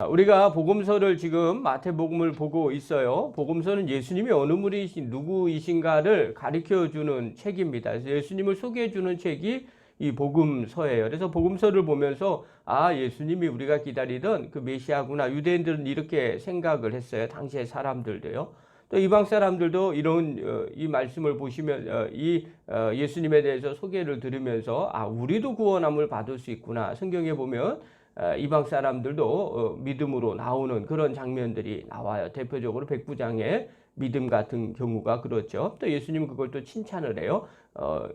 우리가 복음서를 지금 마태복음을 보고 있어요. 복음서는 예수님이 어느 분이신 누구이신가를 가르쳐 주는 책입니다. 그래서 예수님을 소개해 주는 책이 이 복음서예요. 그래서 복음서를 보면서 예수님이 우리가 기다리던 그 메시아구나. 유대인들은 이렇게 생각을 했어요. 당시의 사람들도요. 또 이방 사람들도 이런 이 말씀을 보시면 예수님에 대해서 소개를 들으면서 우리도 구원함을 받을 수 있구나. 성경에 보면 이방 사람들도 믿음으로 나오는 그런 장면들이 나와요. 대표적으로 백부장의 믿음 같은 경우가 그렇죠. 또 예수님은 그걸 또 칭찬을 해요.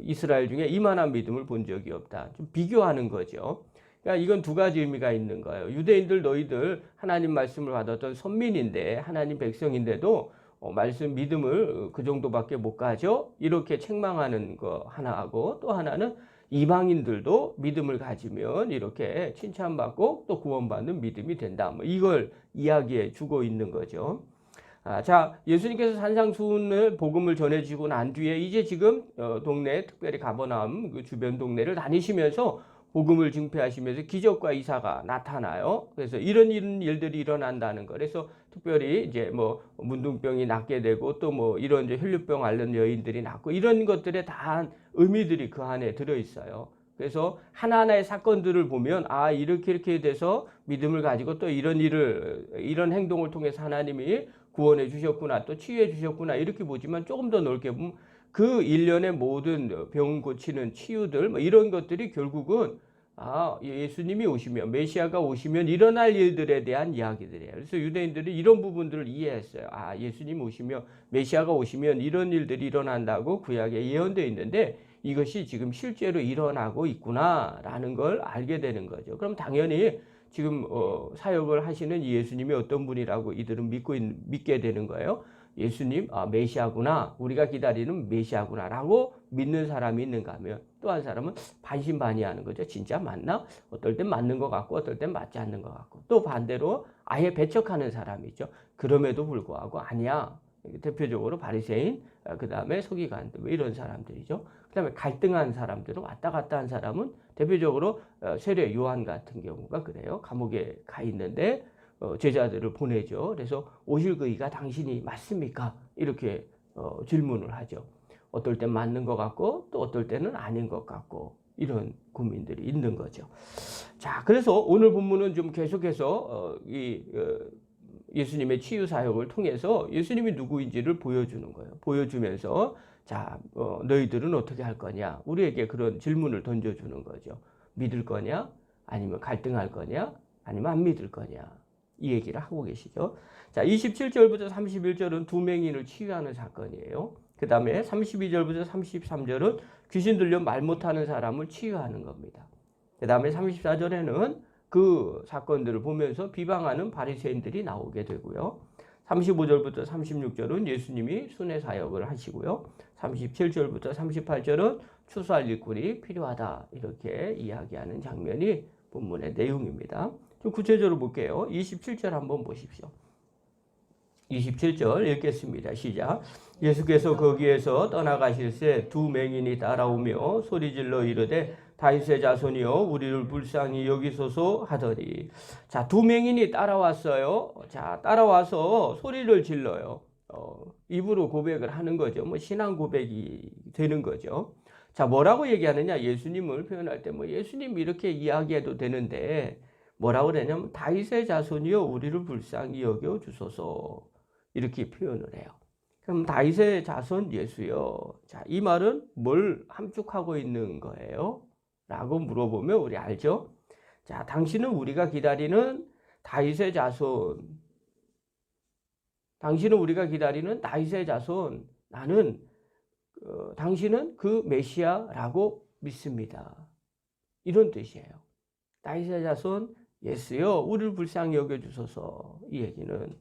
이스라엘 중에 이만한 믿음을 본 적이 없다. 좀 비교하는 거죠. 그러니까 이건 두 가지 의미가 있는 거예요. 유대인들 너희들 하나님 말씀을 받았던 선민인데 하나님 백성인데도 말씀 믿음을 그 정도밖에 못 가져? 이렇게 책망하는 거 하나하고 또 하나는 이방인들도 믿음을 가지면 이렇게 칭찬받고 또 구원받는 믿음이 된다. 뭐 이걸 이야기해 주고 있는 거죠. 자, 예수님께서 산상수훈을 복음을 전해주고 난 뒤에 이제 지금 동네, 특별히 가버나움 그 주변 동네를 다니시면서 복음을 증폐하시면서 기적과 이사가 나타나요. 그래서 이런 일들이 일어난다는 거. 그래서 특별히 이제 뭐 문둥병이 낫게 되고 또 뭐 이런 이제 혈류병 앓는 여인들이 낫고 이런 것들에 다 의미들이 그 안에 들어 있어요. 그래서 하나하나의 사건들을 보면 이렇게 돼서 믿음을 가지고 또 이런 행동을 통해서 하나님이 구원해 주셨구나, 또 치유해 주셨구나 이렇게 보지만 조금 더 넓게 보면 그 일련의 모든 병 고치는 치유들 뭐 이런 것들이 결국은 예수님이 오시면 메시아가 오시면 일어날 일들에 대한 이야기들이에요. 그래서 유대인들이 이런 부분들을 이해했어요. 예수님 오시면 메시아가 오시면 이런 일들이 일어난다고 구약에 예언되어 있는데 이것이 지금 실제로 일어나고 있구나라는 걸 알게 되는 거죠. 그럼 당연히 지금 사역을 하시는 이 예수님이 어떤 분이라고 이들은 믿게 되는 거예요. 예수님 메시아구나, 우리가 기다리는 메시아구나라고 믿는 사람이 있는가 하면 또 한 사람은 반신반의하는 거죠. 진짜 맞나? 어떨 땐 맞는 것 같고 어떨 땐 맞지 않는 것 같고 또 반대로 아예 배척하는 사람이 있죠. 그럼에도 불구하고 아니야. 대표적으로 바리새인, 그 다음에 서기관들 뭐 이런 사람들이죠. 그 다음에 갈등한 사람들은 왔다 갔다 한 사람은 대표적으로 세례 요한 같은 경우가 그래요. 감옥에 가 있는데 제자들을 보내죠. 그래서 오실 그이가 당신이 맞습니까? 이렇게 질문을 하죠. 어떨 땐 맞는 것 같고 또 어떨 때는 아닌 것 같고 이런 고민들이 있는 거죠. 자, 그래서 오늘 본문은 좀 계속해서 예수님의 치유 사역을 통해서 예수님이 누구인지를 보여주는 거예요. 보여주면서 자, 너희들은 어떻게 할 거냐? 우리에게 그런 질문을 던져주는 거죠. 믿을 거냐? 아니면 갈등할 거냐? 아니면 안 믿을 거냐? 이 얘기를 하고 계시죠. 자, 27절부터 31절은 두 맹인을 치유하는 사건이에요. 그 다음에 32절부터 33절은 귀신 들려 말 못하는 사람을 치유하는 겁니다. 그 다음에 34절에는 그 사건들을 보면서 비방하는 바리새인들이 나오게 되고요. 35절부터 36절은 예수님이 순회 사역을 하시고요. 37절부터 38절은 추수할 일꾼이 필요하다 이렇게 이야기하는 장면이 본문의 내용입니다. 좀 구체적으로 볼게요. 27절 한번 보십시오. 27절 읽겠습니다. 시작. 예수께서 거기에서 떠나가실새 두 맹인이 따라오며 소리질러 이르되 다윗의 자손이여 우리를 불쌍히 여기소서 하더니 자, 두 맹인이 따라왔어요. 자, 따라와서 소리를 질러요. 입으로 고백을 하는 거죠. 뭐 신앙 고백이 되는 거죠. 자, 뭐라고 얘기하느냐? 예수님을 표현할 때 뭐 예수님 이렇게 이야기해도 되는데 뭐라고 그러냐면 다윗의 자손이여 우리를 불쌍히 여겨 주소서 이렇게 표현을 해요. 그럼 다윗의 자손 예수여. 자, 이 말은 뭘 함축하고 있는 거예요? 라고 물어보면 우리 알죠? 자, 당신은 우리가 기다리는 다윗의 자손. 당신은 우리가 기다리는 다윗의 자손. 나는 당신은 그 메시아라고 믿습니다. 이런 뜻이에요. 다윗의 자손 예수여 우리를 불쌍히 여겨주소서. 이 얘기는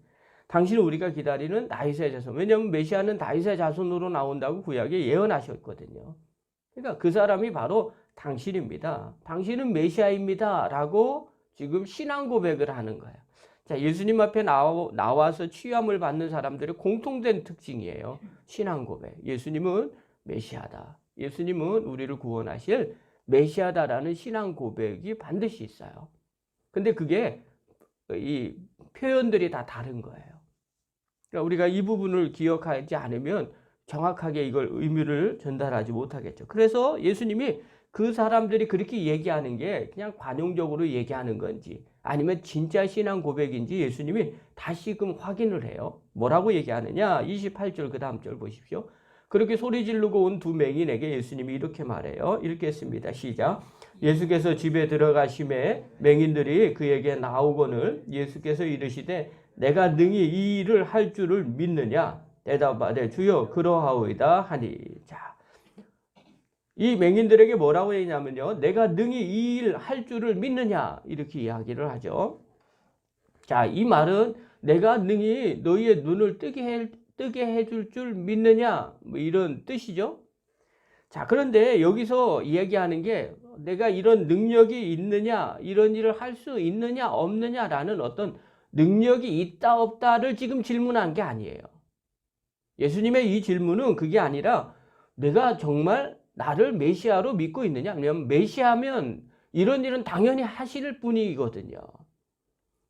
당신은 우리가 기다리는 다윗의 자손. 왜냐하면 메시아는 다윗의 자손으로 나온다고 구약에 예언하셨거든요. 그러니까 그 사람이 바로 당신입니다. 당신은 메시아입니다. 라고 지금 신앙 고백을 하는 거예요. 자, 예수님 앞에 나와서 치유함을 받는 사람들의 공통된 특징이에요. 신앙 고백. 예수님은 메시아다. 예수님은 우리를 구원하실 메시아다라는 신앙 고백이 반드시 있어요. 근데 그게 이 표현들이 다 다른 거예요. 그러니까 우리가 이 부분을 기억하지 않으면 정확하게 이걸 의미를 전달하지 못하겠죠. 그래서 예수님이 그 사람들이 그렇게 얘기하는 게 그냥 관용적으로 얘기하는 건지 아니면 진짜 신앙 고백인지 예수님이 다시금 확인을 해요. 뭐라고 얘기하느냐? 28절 그 다음 절 보십시오. 그렇게 소리 지르고 온 두 맹인에게 예수님이 이렇게 말해요. 읽겠습니다. 시작. 예수께서 집에 들어가심에 맹인들이 그에게 나오거늘 예수께서 이르시되 내가 능히 이 일을 할 줄을 믿느냐? 대답하되 주여 그러하오이다 하니. 자, 이 맹인들에게 뭐라고 했냐면요. 내가 능히 이 일 할 줄을 믿느냐? 이렇게 이야기를 하죠. 자, 이 말은 내가 능히 너희의 눈을 뜨게 해줄 줄 믿느냐? 뭐 이런 뜻이죠. 자, 그런데 여기서 이야기하는 게 내가 이런 능력이 있느냐? 이런 일을 할 수 있느냐? 없느냐라는 어떤 능력이 있다 없다를 지금 질문한 게 아니에요. 예수님의 이 질문은 그게 아니라 내가 정말 나를 메시아로 믿고 있느냐? 왜냐하면 메시아면 이런 일은 당연히 하실 분이거든요.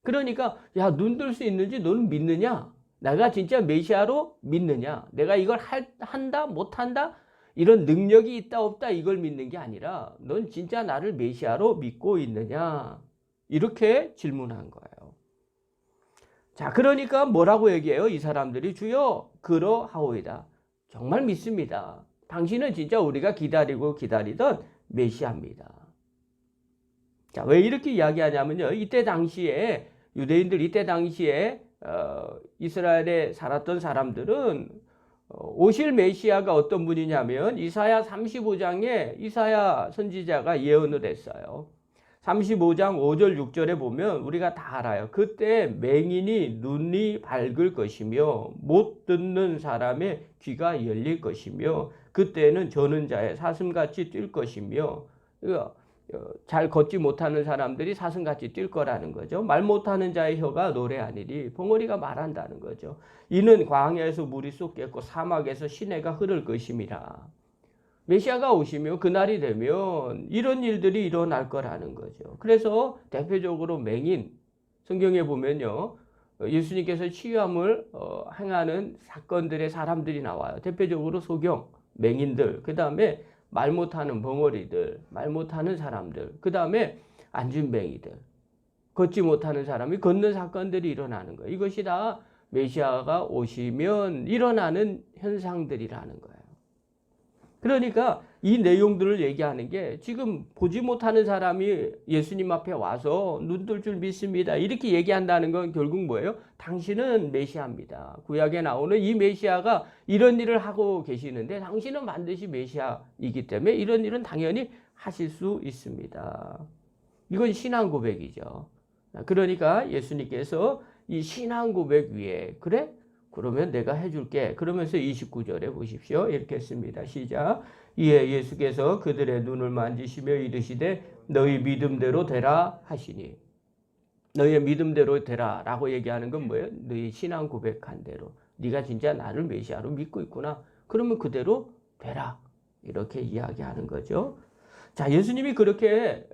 그러니까 야, 눈 뜰 수 있는지 너는 믿느냐? 내가 진짜 메시아로 믿느냐? 내가 이걸 한다 못한다? 이런 능력이 있다 없다 이걸 믿는 게 아니라 넌 진짜 나를 메시아로 믿고 있느냐? 이렇게 질문한 거예요. 자, 그러니까 뭐라고 얘기해요? 이 사람들이 주여 그러하오이다. 정말 믿습니다. 당신은 진짜 우리가 기다리고 기다리던 메시아입니다. 자, 왜 이렇게 이야기하냐면요. 이때 당시에 유대인들 이때 당시에 이스라엘에 살았던 사람들은 오실 메시아가 어떤 분이냐면 이사야 35장에 이사야 선지자가 예언을 했어요. 35장 5절 6절에 보면 우리가 다 알아요. 그때 맹인이 눈이 밝을 것이며 못 듣는 사람의 귀가 열릴 것이며 그때는 저는 자의 사슴같이 뛸 것이며 잘 걷지 못하는 사람들이 사슴같이 뛸 거라는 거죠. 말 못하는 자의 혀가 노래하니리 벙어리가 말한다는 거죠. 이는 광야에서 물이 쏟겠고 사막에서 시내가 흐를 것임이라. 메시아가 오시면 그날이 되면 이런 일들이 일어날 거라는 거죠. 그래서 대표적으로 맹인, 성경에 보면요. 예수님께서 치유함을 행하는 사건들의 사람들이 나와요. 대표적으로 소경, 맹인들, 그 다음에 말 못하는 벙어리들, 말 못하는 사람들, 그 다음에 안진뱅이들, 걷지 못하는 사람이 걷는 사건들이 일어나는 거예요. 이것이 다 메시아가 오시면 일어나는 현상들이라는 거예요. 그러니까 이 내용들을 얘기하는 게 지금 보지 못하는 사람이 예수님 앞에 와서 눈 뜰 줄 믿습니다. 이렇게 얘기한다는 건 결국 뭐예요? 당신은 메시아입니다. 구약에 나오는 이 메시아가 이런 일을 하고 계시는데 당신은 반드시 메시아이기 때문에 이런 일은 당연히 하실 수 있습니다. 이건 신앙 고백이죠. 그러니까 예수님께서 이 신앙 고백 위에 그래? 그러면 내가 해줄게. 그러면서 29절에 보십시오. 이렇게 했습니다. 시작. 이에 예수께서 그들의 눈을 만지시며 이르시되 너희 믿음대로 되라 하시니. 너희의 믿음대로 되라 라고 얘기하는 건 뭐예요? 너희 신앙 고백한 대로. 네가 진짜 나를 메시아로 믿고 있구나. 그러면 그대로 되라. 이렇게 이야기하는 거죠. 자, 예수님이 그렇게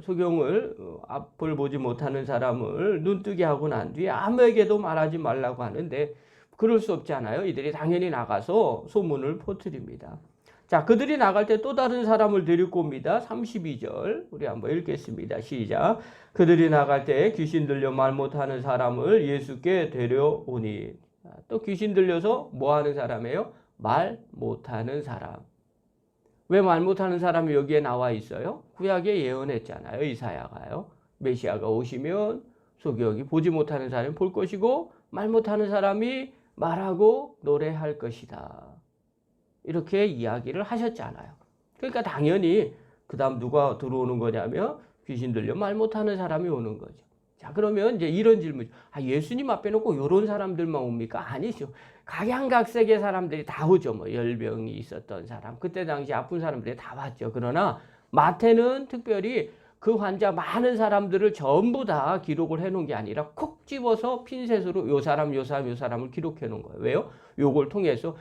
소경을 앞을 보지 못하는 사람을 눈뜨게 하고 난 뒤에 아무에게도 말하지 말라고 하는데 그럴 수 없잖아요. 이들이 당연히 나가서 소문을 퍼뜨립니다. 자, 그들이 나갈 때 또 다른 사람을 데리고 옵니다. 32절 우리 한번 읽겠습니다. 시작. 그들이 나갈 때 귀신 들려 말 못하는 사람을 예수께 데려오니. 또 귀신 들려서 뭐 하는 사람이에요? 말 못하는 사람. 왜 말 못하는 사람이 여기에 나와 있어요? 구약에 예언했잖아요. 이사야가요. 메시아가 오시면 소경이 보지 못하는 사람이 볼 것이고 말 못하는 사람이 말하고 노래할 것이다. 이렇게 이야기를 하셨잖아요. 그러니까 당연히 그 다음 누가 들어오는 거냐면 귀신 들려 말 못하는 사람이 오는 거죠. 자, 그러면 이제 이런 질문. 예수님 앞에 놓고 이런 사람들만 옵니까? 아니죠. 각양각색의 사람들이 다 오죠. 뭐 열병이 있었던 사람, 그때 당시 아픈 사람들이 다 왔죠. 그러나 마태는 특별히 그 환자 많은 사람들을 전부 다 기록을 해놓은 게 아니라 콕 집어서 핀셋으로 요 사람을 기록해 놓은 거예요. 왜요? 요걸 통해서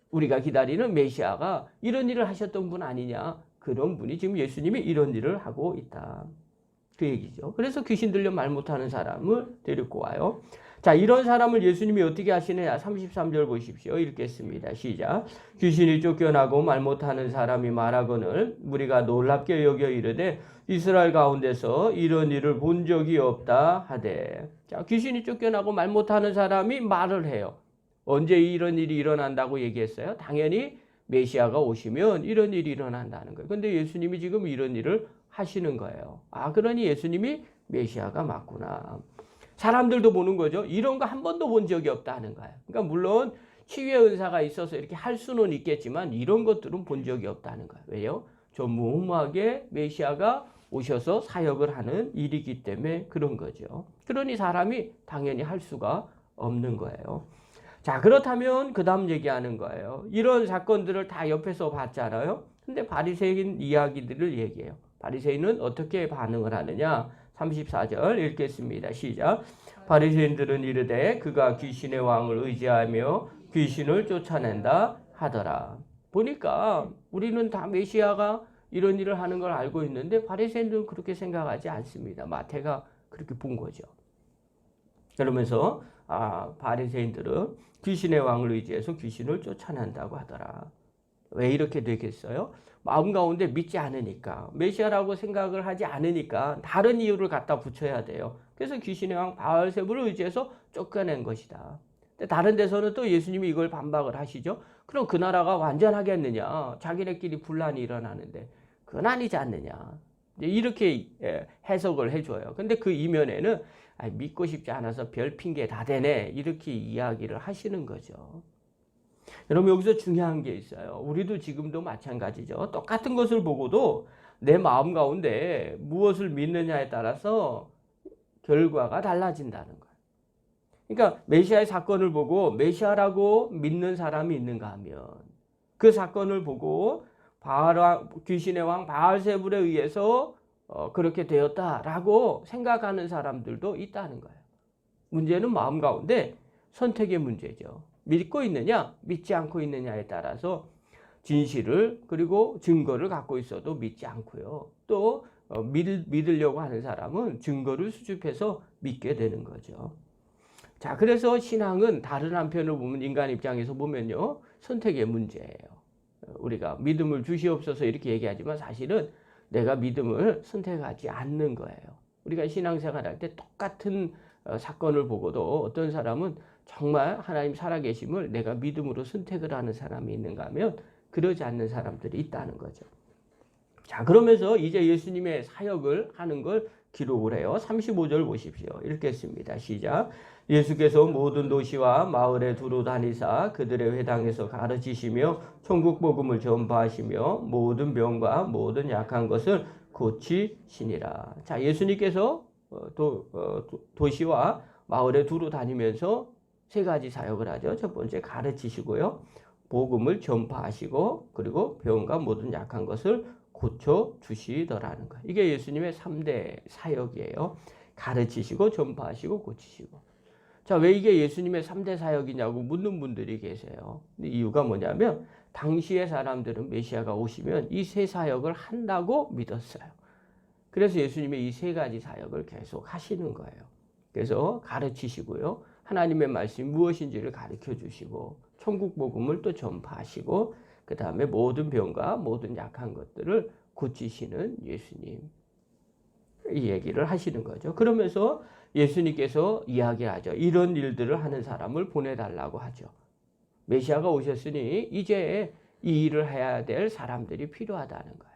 우리가 기다리는 메시아가 이런 일을 하셨던 분 아니냐. 그런 분이 지금 예수님이 이런 일을 하고 있다. 그 얘기죠. 그래서 귀신 들려 말 못하는 사람을 데리고 와요. 자, 이런 사람을 예수님이 어떻게 하시느냐? 33절 보십시오. 읽겠습니다. 시작. 귀신이 쫓겨나고 말 못하는 사람이 말하거늘 우리가 놀랍게 여겨 이르되 이스라엘 가운데서 이런 일을 본 적이 없다 하되. 자, 귀신이 쫓겨나고 말 못하는 사람이 말을 해요. 언제 이런 일이 일어난다고 얘기했어요? 당연히 메시아가 오시면 이런 일이 일어난다는 거예요. 근데 예수님이 지금 이런 일을 하시는 거예요. 아, 그러니 예수님이 메시아가 맞구나. 사람들도 보는 거죠. 이런 거 한 번도 본 적이 없다는 거예요. 그러니까 물론 치유의 은사가 있어서 이렇게 할 수는 있겠지만 이런 것들은 본 적이 없다는 거예요. 왜요? 전무후무하게 메시아가 오셔서 사역을 하는 일이기 때문에 그런 거죠. 그러니 사람이 당연히 할 수가 없는 거예요. 자, 그렇다면 그 다음 얘기하는 거예요. 이런 사건들을 다 옆에서 봤잖아요. 근데 바리새인 이야기들을 얘기해요. 바리새인은 어떻게 반응을 하느냐? 34절 읽겠습니다. 시작. 바리새인들은 이르되 그가 귀신의 왕을 의지하며 귀신을 쫓아낸다 하더라. 보니까 우리는 다 메시아가 이런 일을 하는 걸 알고 있는데 바리새인들은 그렇게 생각하지 않습니다. 마태가 그렇게 본 거죠. 그러면서 바리새인들은 귀신의 왕을 의지해서 귀신을 쫓아낸다고 하더라. 왜 이렇게 되겠어요? 마음 가운데 믿지 않으니까, 메시아라고 생각을 하지 않으니까 다른 이유를 갖다 붙여야 돼요. 그래서 귀신의 왕 바알세불을 의지해서 쫓겨낸 것이다. 근데 다른 데서는 또 예수님이 이걸 반박을 하시죠. 그럼 그 나라가 완전하겠느냐? 자기네끼리 분란이 일어나는데 그건 아니지 않느냐? 이렇게 해석을 해줘요. 근데 그 이면에는 믿고 싶지 않아서 별 핑계 다 대네, 이렇게 이야기를 하시는 거죠. 여러분, 여기서 중요한 게 있어요. 우리도 지금도 마찬가지죠. 똑같은 것을 보고도 내 마음 가운데 무엇을 믿느냐에 따라서 결과가 달라진다는 거예요. 그러니까 메시아의 사건을 보고 메시아라고 믿는 사람이 있는가 하면 그 사건을 보고 귀신의 왕 바알세불에 의해서 그렇게 되었다라고 생각하는 사람들도 있다는 거예요. 문제는 마음 가운데 선택의 문제죠. 믿고 있느냐, 믿지 않고 있느냐에 따라서 진실을 그리고 증거를 갖고 있어도 믿지 않고요. 또 믿으려고 하는 사람은 증거를 수집해서 믿게 되는 거죠. 자, 그래서 신앙은 다른 한편으로 보면, 인간 입장에서 보면요, 선택의 문제예요. 우리가 믿음을 주시옵소서 이렇게 얘기하지만 사실은 내가 믿음을 선택하지 않는 거예요. 우리가 신앙생활 할 때 똑같은 사건을 보고도 어떤 사람은 정말 하나님 살아계심을 내가 믿음으로 선택을 하는 사람이 있는가 하면 그러지 않는 사람들이 있다는 거죠. 자, 그러면서 이제 예수님의 사역을 하는 걸 기록을 해요. 35절 보십시오. 읽겠습니다. 시작. 예수께서 모든 도시와 마을에 두루 다니사 그들의 회당에서 가르치시며 천국 복음을 전파하시며 모든 병과 모든 약한 것을 고치시니라. 자, 예수님께서 도시와 마을에 두루 다니면서 세 가지 사역을 하죠. 첫 번째, 가르치시고요. 복음을 전파하시고 그리고 병과 모든 약한 것을 고쳐주시더라는 거예요. 이게 예수님의 3대 사역이에요. 가르치시고 전파하시고 고치시고. 자, 왜 이게 예수님의 3대 사역이냐고 묻는 분들이 계세요. 근데 이유가 뭐냐면 당시의 사람들은 메시아가 오시면 이 세 사역을 한다고 믿었어요. 그래서 예수님의 이 세 가지 사역을 계속 하시는 거예요. 그래서 가르치시고요. 하나님의 말씀이 무엇인지를 가르쳐 주시고 천국 복음을 또 전파하시고 그 다음에 모든 병과 모든 약한 것들을 고치시는 예수님, 이 얘기를 하시는 거죠. 그러면서 예수님께서 이야기하죠. 이런 일들을 하는 사람을 보내달라고 하죠. 메시아가 오셨으니 이제 이 일을 해야 될 사람들이 필요하다는 거예요.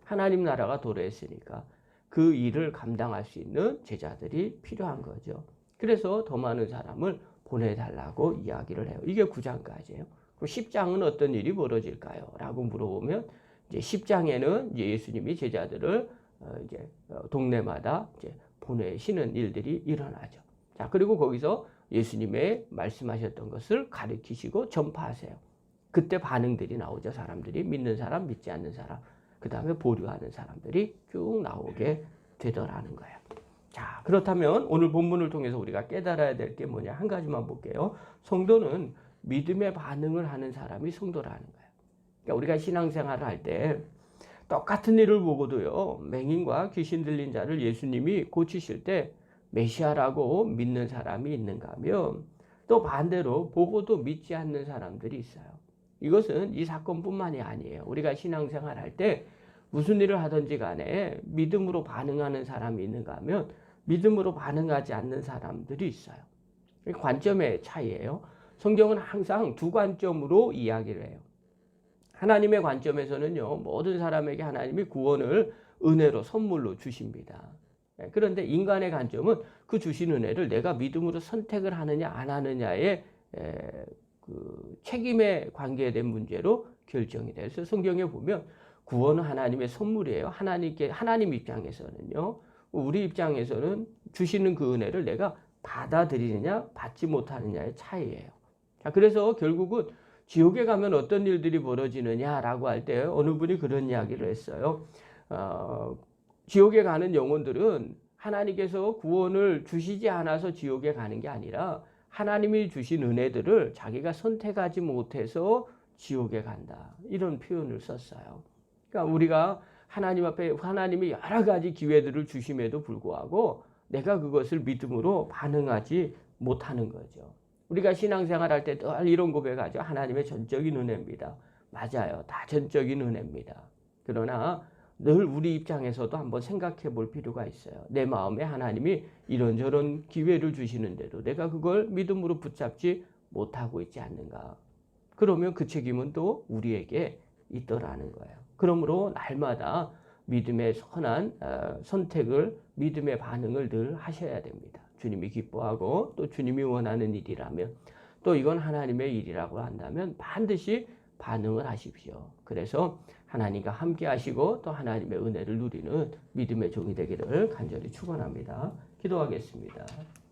하나님 나라가 도래했으니까 그 일을 감당할 수 있는 제자들이 필요한 거죠. 그래서 더 많은 사람을 보내달라고 이야기를 해요. 이게 9장까지예요. 그럼 10장은 어떤 일이 벌어질까요? 라고 물어보면 이제 10장에는 이제 예수님이 제자들을 이제 동네마다 이제 보내시는 일들이 일어나죠. 자, 그리고 거기서 예수님의 말씀하셨던 것을 가르치시고 전파하세요. 그때 반응들이 나오죠. 사람들이 믿는 사람, 믿지 않는 사람, 그 다음에 보류하는 사람들이 쭉 나오게 되더라는 거예요. 자, 그렇다면 오늘 본문을 통해서 우리가 깨달아야 될 게 뭐냐, 한 가지만 볼게요. 성도는 믿음의 반응을 하는 사람이 성도라는 거예요. 그러니까 우리가 신앙생활을 할 때 똑같은 일을 보고도요, 맹인과 귀신 들린 자를 예수님이 고치실 때 메시아라고 믿는 사람이 있는가 하면 또 반대로 보고도 믿지 않는 사람들이 있어요. 이것은 이 사건뿐만이 아니에요. 우리가 신앙생활 할 때 무슨 일을 하든지 간에 믿음으로 반응하는 사람이 있는가 하면 믿음으로 반응하지 않는 사람들이 있어요. 관점의 차이예요. 성경은 항상 두 관점으로 이야기를 해요. 하나님의 관점에서는요, 모든 사람에게 하나님이 구원을 은혜로 선물로 주십니다. 그런데 인간의 관점은 그 주신 은혜를 내가 믿음으로 선택을 하느냐 안 하느냐의 그 책임에 관계된 문제로 결정이 돼요. 그래서 성경에 보면 구원은 하나님의 선물이에요. 하나님 입장에서는요, 우리 입장에서는 주시는 그 은혜를 내가 받아들이느냐 받지 못하느냐의 차이예요. 자, 그래서 결국은 지옥에 가면 어떤 일들이 벌어지느냐라고 할 때 어느 분이 그런 이야기를 했어요. 지옥에 가는 영혼들은 하나님께서 구원을 주시지 않아서 지옥에 가는 게 아니라 하나님이 주신 은혜들을 자기가 선택하지 못해서 지옥에 간다. 이런 표현을 썼어요. 그러니까 우리가 하나님 앞에 하나님이 여러 가지 기회들을 주심에도 불구하고 내가 그것을 믿음으로 반응하지 못하는 거죠. 우리가 신앙생활 할 때 늘 이런 고백하죠. 하나님의 전적인 은혜입니다. 맞아요. 다 전적인 은혜입니다. 그러나 늘 우리 입장에서도 한번 생각해 볼 필요가 있어요. 내 마음에 하나님이 이런저런 기회를 주시는데도 내가 그걸 믿음으로 붙잡지 못하고 있지 않는가. 그러면 그 책임은 또 우리에게 있더라는 거예요. 그러므로 날마다 믿음의 선한 선택을, 믿음의 반응을 늘 하셔야 됩니다. 주님이 기뻐하고 또 주님이 원하는 일이라면, 또 이건 하나님의 일이라고 한다면 반드시 반응을 하십시오. 그래서 하나님과 함께 하시고 또 하나님의 은혜를 누리는 믿음의 종이 되기를 간절히 축원합니다. 기도하겠습니다.